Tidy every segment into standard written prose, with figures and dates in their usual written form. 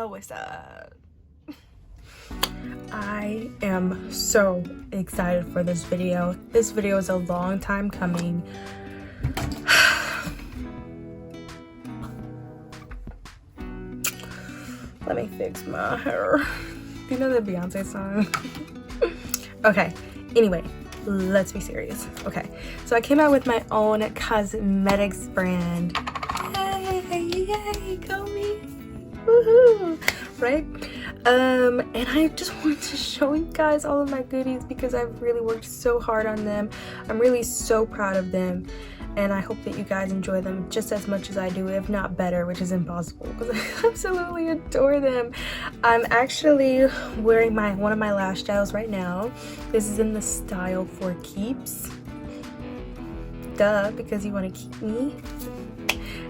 What's up? I am so excited for this video. This video is a long time coming. Let me fix my hair. Do you know the Beyonce song? Okay, anyway, let's be serious. Okay, so I came out with my own cosmetics brand. Yay, go me. Woohoo, right? And I just wanted to show you guys all of my goodies because I've really worked so hard on them. I'm really so proud of them, and I hope that you guys enjoy them just as much as I do, if not better, which is impossible because I absolutely adore them. I'm actually wearing one of my lash styles right now. This is in the style For Keeps. Duh, because you want to keep me.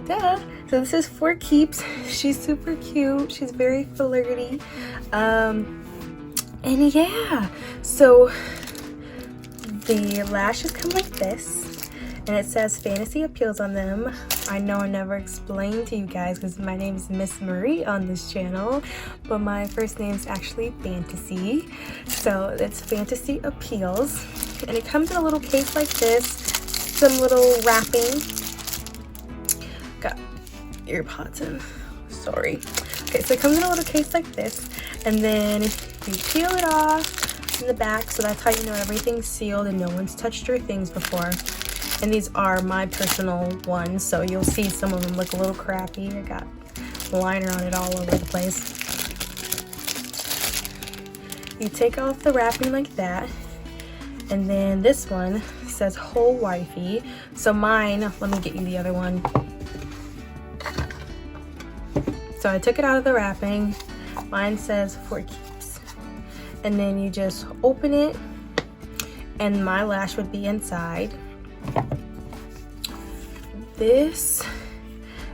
Duh. So this is For Keeps. She's super cute. She's very flirty. And yeah, so the lashes come like this, and it says Fantasy Appeals on them. I know I never explained to you guys because my name is Miss Marie on this channel, but my first name is actually Fantasy. So it's Fantasy Appeals, and it comes in a little case like this, some little wrapping. Got ear pods in, sorry. Okay, so it comes in a little case like this, and then you peel it off in the back, so that's how you know everything's sealed and no one's touched your things before. And these are my personal ones, so you'll see some of them look a little crappy. I got liner on it all over the place. You take off the wrapping like that, and then this one says Whole Wifey. So mine, let me get you the other one. So I took it out of the wrapping. Mine says For Keeps. And then you just open it, and my lash would be inside. This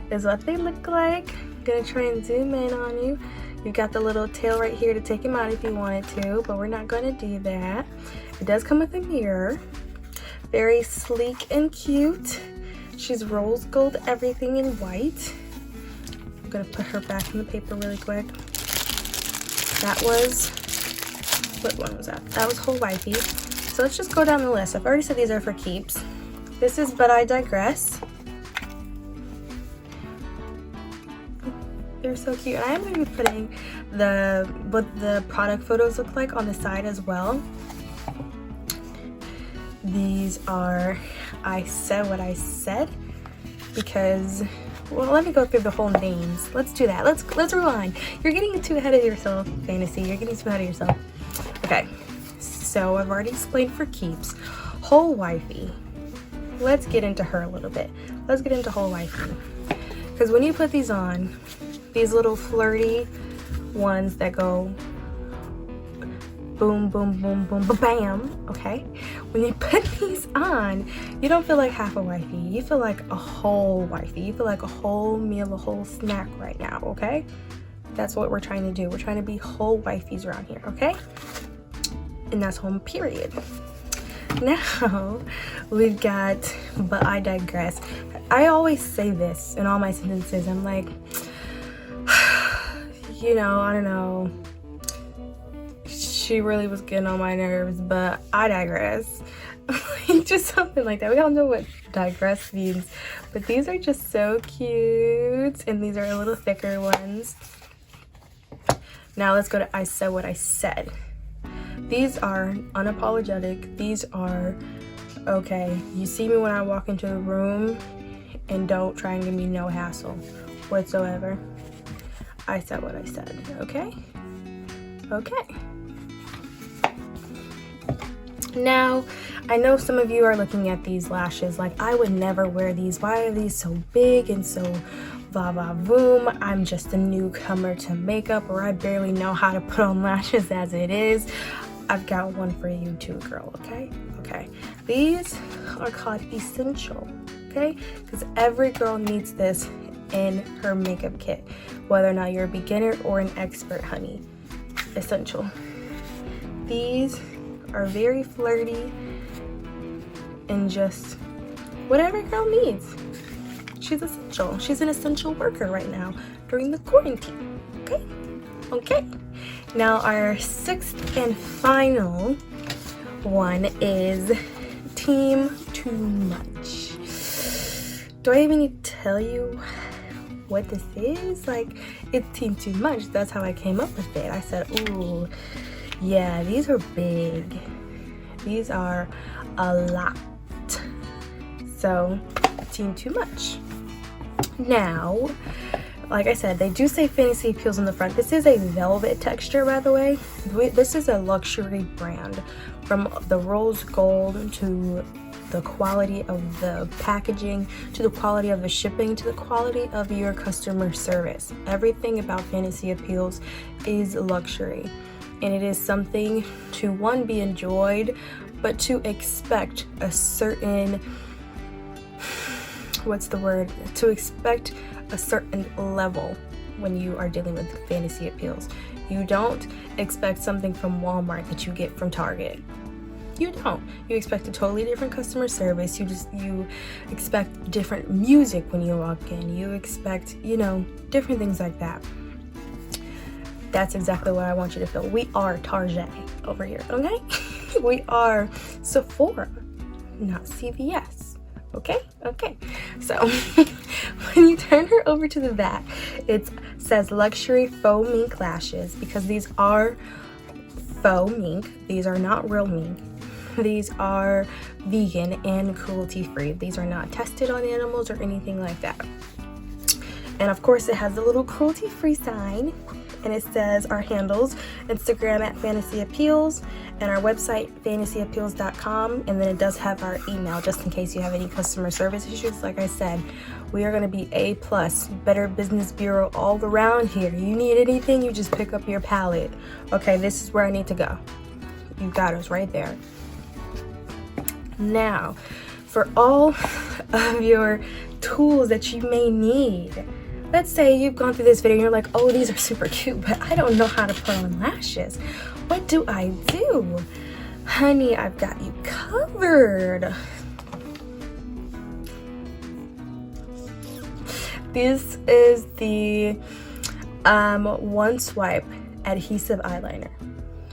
is what they look like. I'm gonna try and zoom in on you. You've got the little tail right here to take them out if you wanted to, but we're not gonna do that. It does come with a mirror. Very sleek and cute. She's rose gold everything in white. I'm gonna put her back in the paper really quick. That was, what one was that? That was Whole Wifey. So let's just go down the list. I've already said these are For Keeps. This is But I Digress. They're so cute. And I am going to be putting what the product photos look like on the side as well. These are I Said What I Said because, well, let me go through the whole names. Let's do that. Let's rewind. You're getting too ahead of yourself, Fantasy. You're getting too ahead of yourself. Okay, so I've already explained For Keeps. Whole Wifey. Let's get into her a little bit. Let's get into Whole Wifey. Because when you put these on, these little flirty ones that go boom, boom, boom, boom, bam, okay? When you put these on, you don't feel like half a wifey. You feel like a whole wifey. You feel like a whole meal, a whole snack right now, okay? That's what we're trying to do. We're trying to be whole wifeys around here, okay? And that's home, period. Now, we've got But I Digress. I always say this in all my sentences. I'm like, you know, I don't know. She really was getting on my nerves, but I digress. Just something like that. We all know what digress means, but these are just so cute, and these are a little thicker ones. Now let's go to I Said What I Said. These are unapologetic. These are, okay, you see me when I walk into the room, and don't try and give me no hassle whatsoever. I said what I said, okay? Okay. Now, I know some of you are looking at these lashes like, I would never wear these. Why are these so big and so va va voom? I'm just a newcomer to makeup, or I barely know how to put on lashes as it is. I've got one for you too, girl, okay? Okay. These are called Essential, okay? Because every girl needs this in her makeup kit, whether or not you're a beginner or an expert, honey. Essential. These are very flirty and just whatever girl needs. She's essential. She's an essential worker right now during the quarantine, okay? Okay, now our sixth and final one is Team Too Much. Do I even need to tell you what this is? Like, it's Team Too Much. That's how I came up with it. I said, ooh, yeah, these are big. These are a lot. So, Team Too Much. Now, like I said, they do say Fantasy Appeals on the front. This is a velvet texture, by the way. This is a luxury brand. From the rose gold to the quality of the packaging, to the quality of the shipping, to the quality of your customer service. Everything about Fantasy Appeals is luxury. And it is something to, one, be enjoyed, but to expect a certain, what's the word? To expect a certain level when you are dealing with Fantasy Appeals. You don't expect something from Walmart that you get from Target. You don't. You expect a totally different customer service. You expect different music when you walk in. You expect, you know, different things like that. That's exactly what I want you to feel. We are Target over here, okay? We are Sephora, not CVS. Okay? Okay. So when you turn her over to the back, it says luxury faux mink lashes, because these are faux mink. These are not real mink. These are vegan and cruelty free. These are not tested on animals or anything like that. And of course it has the little cruelty free sign, and it says our handles, Instagram at Fantasy Appeals, and our website fantasyappeals.com, and then it does have our email just in case you have any customer service issues. Like I said, we are going to be A+, Better Business Bureau all around here. You need anything, you just pick up your palette. Okay, this is where I need to go. You got us right there. Now, for all of your tools that you may need, let's say you've gone through this video and you're like, oh, these are super cute, but I don't know how to put on lashes. What do I do? Honey, I've got you covered. This is the One Swipe Adhesive Eyeliner.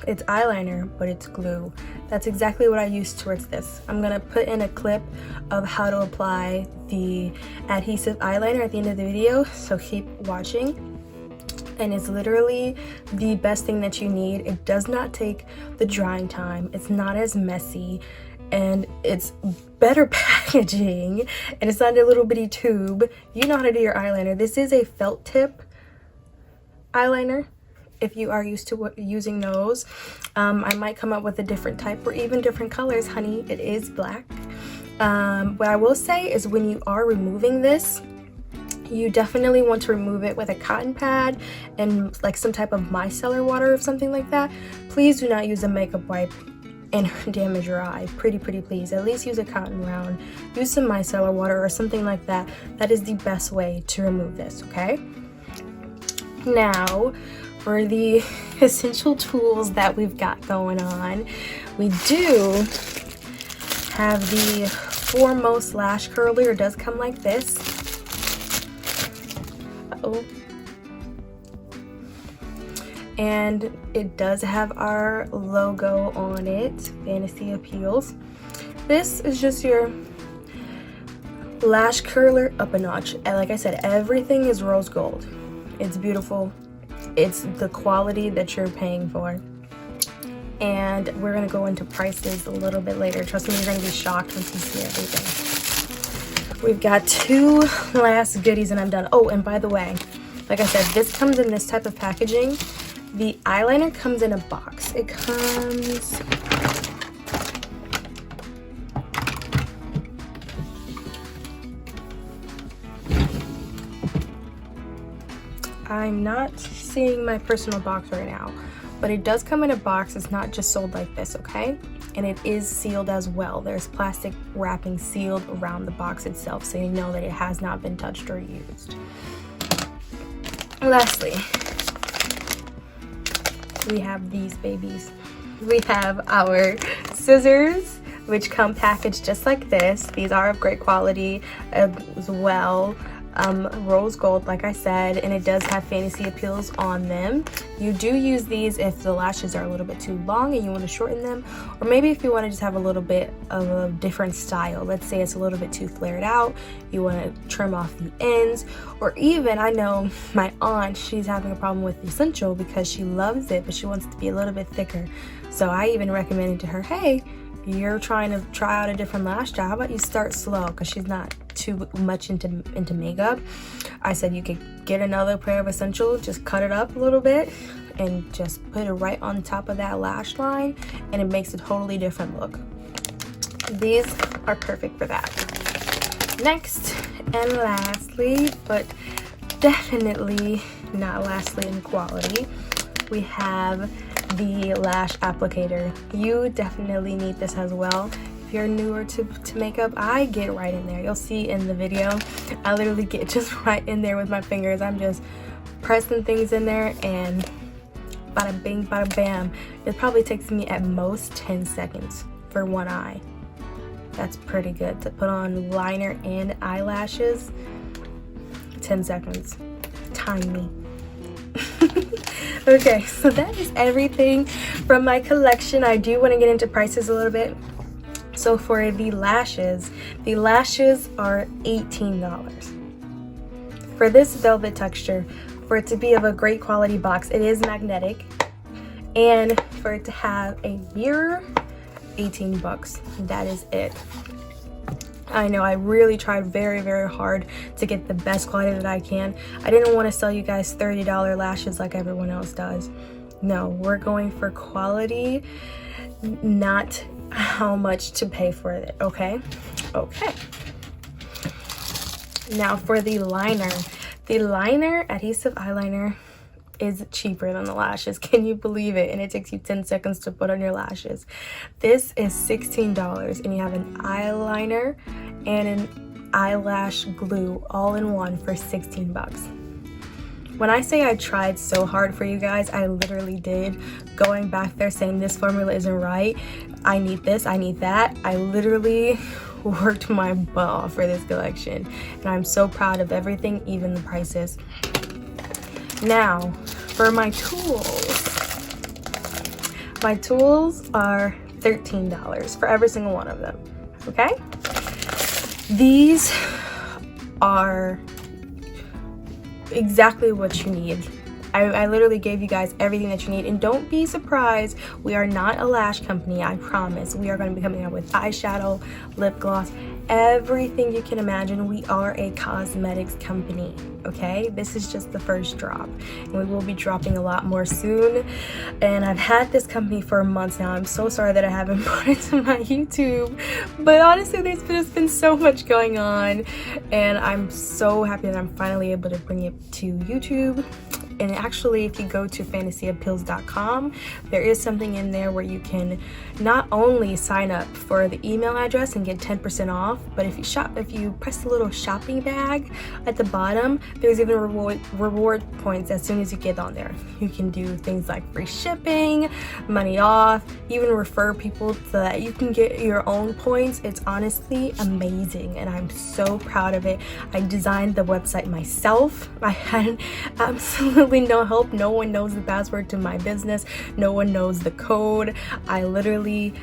It's eyeliner, but it's glue. That's exactly what I use towards this. I'm gonna put in a clip of how to apply the adhesive eyeliner at the end of the video, so keep watching. And it's literally the best thing that you need. It does not take the drying time. It's not as messy, and it's better packaging, and it's not a little bitty tube. You know how to do your eyeliner. This is a felt tip eyeliner. If you are used to using those, I might come up with a different type or even different colors, honey. It is black. What I will say is when you are removing this, you definitely want to remove it with a cotton pad and like some type of micellar water or something like that. Please do not use a makeup wipe and damage your eye. Pretty please. At least use a cotton round. Use some micellar water or something like that. That is the best way to remove this, okay? Now, for the essential tools that we've got going on, we do have the Foremost Lash Curler. It does come like this. Uh-oh. And it does have our logo on it, Fantasy Appeals. This is just your lash curler up a notch. And like I said, everything is rose gold. It's beautiful. It's the quality that you're paying for. And we're gonna go into prices a little bit later. Trust me, you're gonna be shocked once you see everything. We've got two last goodies and I'm done. Oh, and by the way, like I said, this comes in this type of packaging. The eyeliner comes in a box. It comes... I'm not seeing my personal box right now, but it does come in a box. It's not just sold like this, okay? And it is sealed as well. There's plastic wrapping sealed around the box itself, so you know that it has not been touched or used. Lastly, we have these babies. We have our scissors, which come packaged just like this. These are of great quality as well. rose gold, like I said, and it does have fantasy appeals on them. You do use these if the lashes are a little bit too long and you want to shorten them, or maybe if you want to just have a little bit of a different style. Let's say it's a little bit too flared out, you want to trim off the ends, or even, I know my aunt, she's having a problem with the Essential because she loves it, but she wants it to be a little bit thicker. So I even recommended to her, hey, you're trying to try out a different lash style, how about you start slow, because she's not too much into makeup. I said you could get another pair of Essential, just cut it up a little bit and just put it right on top of that lash line, and it makes a totally different look. These are perfect for that. Next and lastly, but definitely not lastly in quality, we have the lash applicator. You definitely need this as well. If you're newer to makeup, I get right in there. You'll see in the video, I literally get just right in there with my fingers. I'm just pressing things in there and bada bing, bada bam. It probably takes me at most 10 seconds for one eye. That's pretty good to put on liner and eyelashes. 10 seconds. Time me. Okay, so that is everything from my collection. I do want to get into prices a little bit. So for the lashes are $18. For this velvet texture, for it to be of a great quality box, it is magnetic, and for it to have a mirror, 18 bucks. That is it. I know I really tried very, very hard to get the best quality that I can. I didn't want to sell you guys $30 lashes like everyone else does. No, we're going for quality, not how much to pay for it, okay? Okay. Now for the liner. The liner, adhesive eyeliner, is cheaper than the lashes. Can you believe it? And it takes you 10 seconds to put on your lashes. This is $16, and you have an eyeliner and an eyelash glue all in one for 16 bucks. When I say I tried so hard for you guys, I literally did. Going back there saying this formula isn't right, I need this, I need that. I literally worked my butt off for this collection, and I'm so proud of everything, even the prices. Now, for my tools are $13 for every single one of them, okay? These are exactly what you need. I literally gave you guys everything that you need, and don't be surprised, we are not a lash company, I promise. We are going to be coming out with eyeshadow, lip gloss, everything you can imagine. We are a cosmetics company, okay? This is just the first drop, and we will be dropping a lot more soon. And I've had this company for months now. I'm so sorry that I haven't put it to my YouTube, but honestly there's just been so much going on, and I'm so happy that I'm finally able to bring it to YouTube. And actually, if you go to fantasyappeals.com, there is something in there where you can not only sign up for the email address and get 10% off, but if you press the little shopping bag at the bottom, there's even reward points as soon as you get on there. You can do things like free shipping, money off, even refer people so that you can get your own points. It's honestly amazing, and I'm so proud of it. I designed the website myself. I had absolutely no help. No one knows the password to my business. No one knows the code. I literally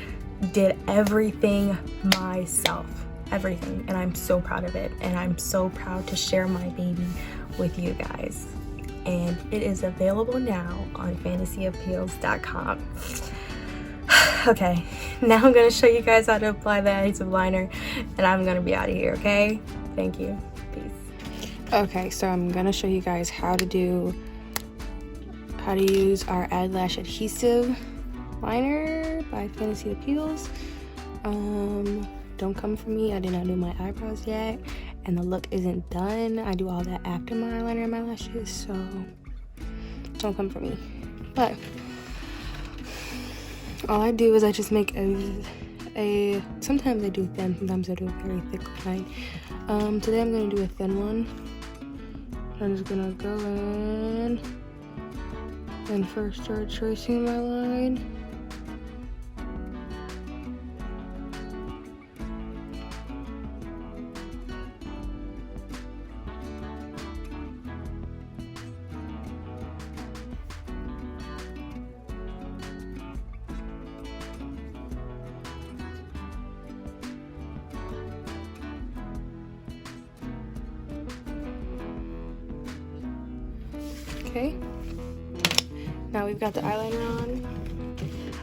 did everything myself. Everything. And I'm so proud of it. And I'm so proud to share my baby with you guys. And it is available now on fantasyappeals.com. Okay, now I'm going to show you guys how to apply the adhesive liner, and I'm going to be out of here, okay? Thank you. Peace. Okay, so I'm going to show you guys how to use our Ad Lash Adhesive Liner by Fantasy Appeals. Don't come for me. I did not do my eyebrows yet, and the look isn't done. I do all that after my eyeliner and my lashes, so don't come for me. But all I do is I just make a sometimes I do thin, sometimes I do a very thick line. Today I'm going to do a thin one. I'm just going to go in and first start tracing my line. Okay. Now we've got the eyeliner on.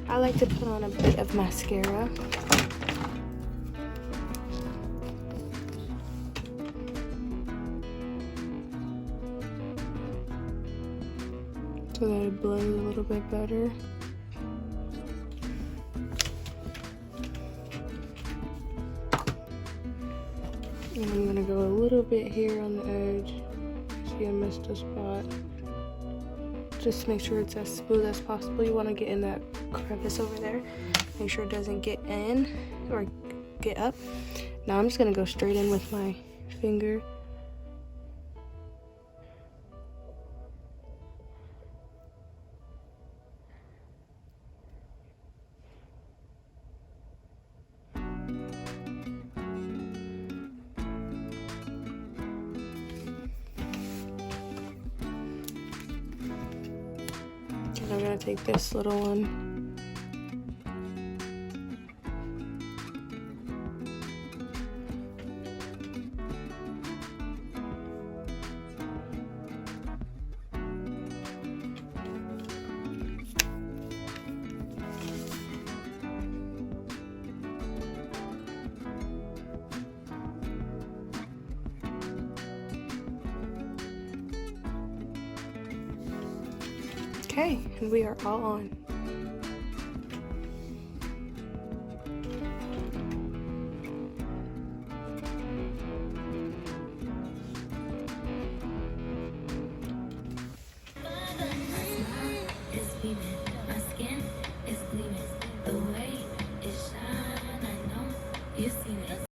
I like to put on a bit of mascara. So that it blends a little bit better. And I'm gonna go a little bit here on the edge. See, I missed a spot. Just make sure it's as smooth as possible. You wanna get in that crevice over there. Make sure it doesn't get in or get up. Now I'm just gonna go straight in with my finger. And I'm gonna take this little one. Okay, and we are all on. My skin is gleaming, the way it shine, I know you